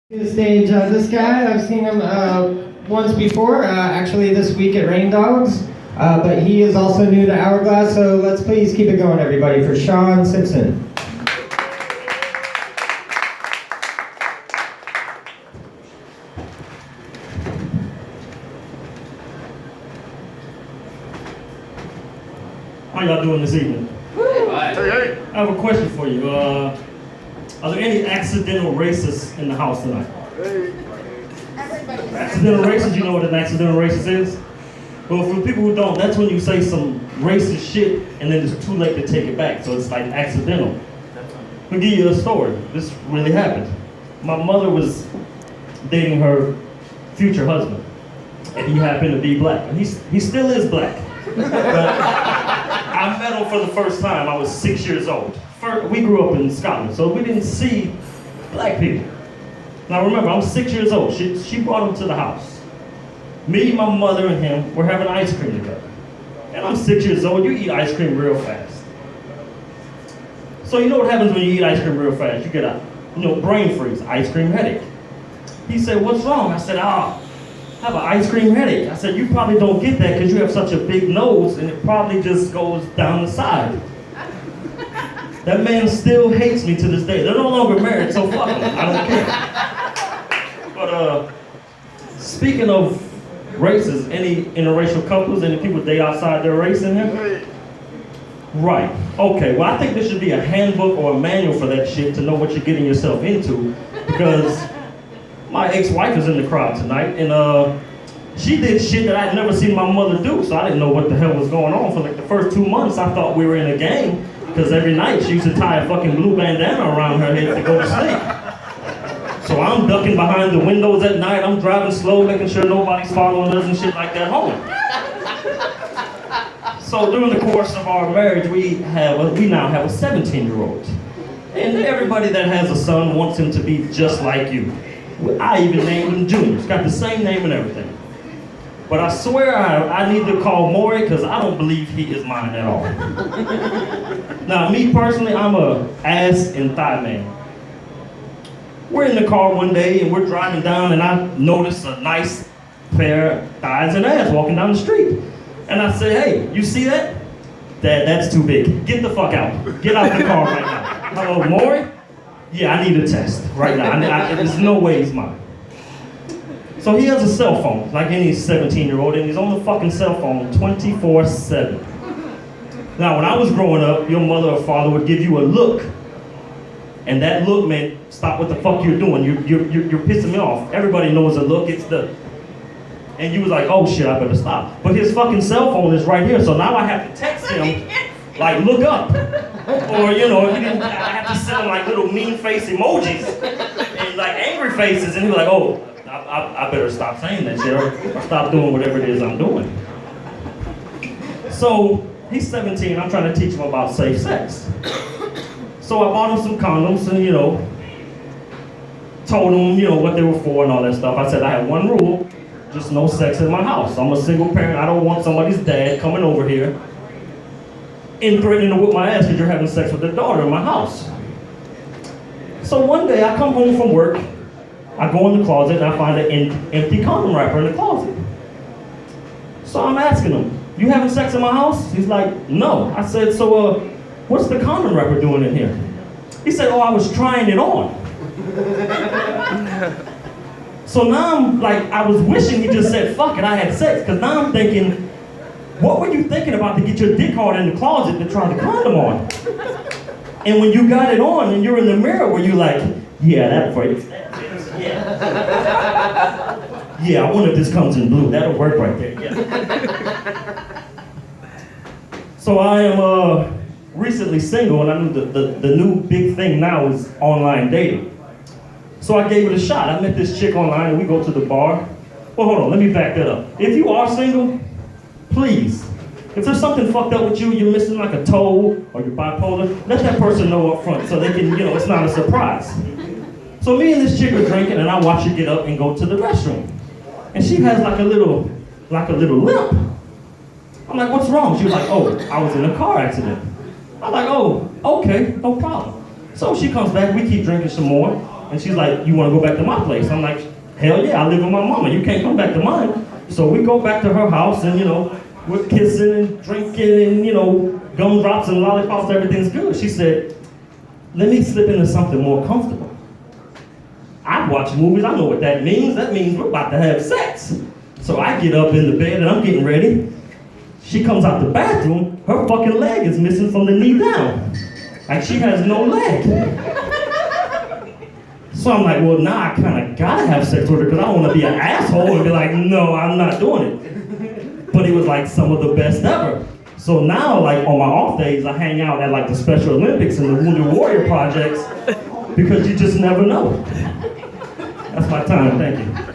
To the stage, this guy, I've seen him once before, actually this week at Rain Dogs, but he is also new to Hourglass, so let's please keep it going, everybody, for Shaun Simpson. How y'all doing this evening? I have a question for you. Are there any accidental racists in the house tonight? Accidental racist, you know what an accidental racist is? Well, for people who don't, that's when you say some racist shit and then it's too late to take it back, so it's like accidental. I'll give you a story. This really happened. My mother was dating her future husband, and he happened to be black. And he still is black. But I met him for the first time. I was 6 years old. We grew up in Scotland, so we didn't see black people. Now remember, I'm 6 years old. She brought him to the house. Me, my mother, and him were having ice cream together. And I'm 6 years old. You eat ice cream real fast. So you know what happens when you eat ice cream real fast? You get a brain freeze, ice cream headache. He said, "What's wrong?" I said, I have an ice cream headache. I said, "You probably don't get that because you have such a big nose and it probably just goes down the side." That man still hates me to this day. They're no longer married, so fuck him. I don't care. But speaking of races, any interracial couples, any people date outside their race in here? Right. Okay, well I think there should be a handbook or a manual for that shit to know what you're getting yourself into, because my ex-wife is in the crowd tonight, and she did shit that I'd never seen my mother do, so I didn't know what the hell was going on. For like the first 2 months, I thought we were in a gang, because every night she used to tie a fucking blue bandana around her head to go to sleep. So I'm ducking behind the windows at night, I'm driving slow, making sure nobody's following us and shit like that home. So during the course of our marriage, we now have a 17-year-old. And everybody that has a son wants him to be just like you. I even named him Junior. He's got the same name and everything. But I swear I need to call Maury because I don't believe he is mine at all. Now, me personally, I'm a ass and thigh man. We're in the car one day and we're driving down and I notice a nice pair of thighs and ass walking down the street. And I say, "Hey, you see that? That's too big. Get the fuck out. Get out the car right now." "Hello, Maury? Yeah, I need a test right now. There's no way he's mine." So he has a cell phone, like any 17-year-old, and he's on the fucking cell phone 24/7. Now, when I was growing up, your mother or father would give you a look, and that look meant, "Stop what the fuck you're doing. You're pissing me off." Everybody knows a look. And you was like, "Oh shit, I better stop." But his fucking cell phone is right here, so now I have to text him, like, "Look up." Or, if he didn't, I have to send him like little mean face emojis and like angry faces, and he'd be like, "Oh, I better stop saying that shit or stop doing whatever it is I'm doing." So he's 17, I'm trying to teach him about safe sex. So I bought him some condoms and, told him, what they were for and all that stuff. I said, I have one rule, just no sex in my house. I'm a single parent, I don't want somebody's dad coming over here and threatening to whip my ass because you're having sex with their daughter in my house. So one day I come home from work, I go in the closet and I find an empty condom wrapper in the closet. So I'm asking him, "You having sex in my house?" He's like, "No." I said, "So what's the condom wrapper doing in here?" He said, "Oh, I was trying it on." So now I'm like, I was wishing he just said, "Fuck it, I had sex," because now I'm thinking, what were you thinking about to get your dick hard in the closet to try the condom on? And when you got it on and you're in the mirror, were you like, "Yeah, that for you. Yeah, I wonder if this comes in blue. That'll work right there." Yeah. So I am recently single, and I knew the new big thing now is online dating. So I gave it a shot. I met this chick online, and we go to the bar. Well, hold on, let me back that up. If you are single, please, if there's something fucked up with you, you're missing like a toe, or you're bipolar, let that person know up front so they can, it's not a surprise. So me and this chick are drinking, and I watch her get up and go to the restroom. And she has like a little limp. I'm like, "What's wrong?" She was like, "Oh, I was in a car accident." I'm like, "Oh, okay, no problem." So she comes back, we keep drinking some more. And she's like, you want to go back to my place? I'm like, hell yeah, I live with my mama. You can't come back to mine. So we go back to her house and, we're kissing and drinking and, gumdrops and lollipops, everything's good. She said, let me slip into something more comfortable. I watch movies, I know what that means. That means we're about to have sex. So I get up in the bed and I'm getting ready. She comes out the bathroom, her fucking leg is missing from the knee down. Like she has no leg. So I'm like, well, now I kind of gotta have sex with her because I want to be an asshole and be like, no, I'm not doing it. But it was like some of the best ever. So now, like on my off days, I hang out at like the Special Olympics and the Wounded Warrior projects because you just never know. That's my time, thank you.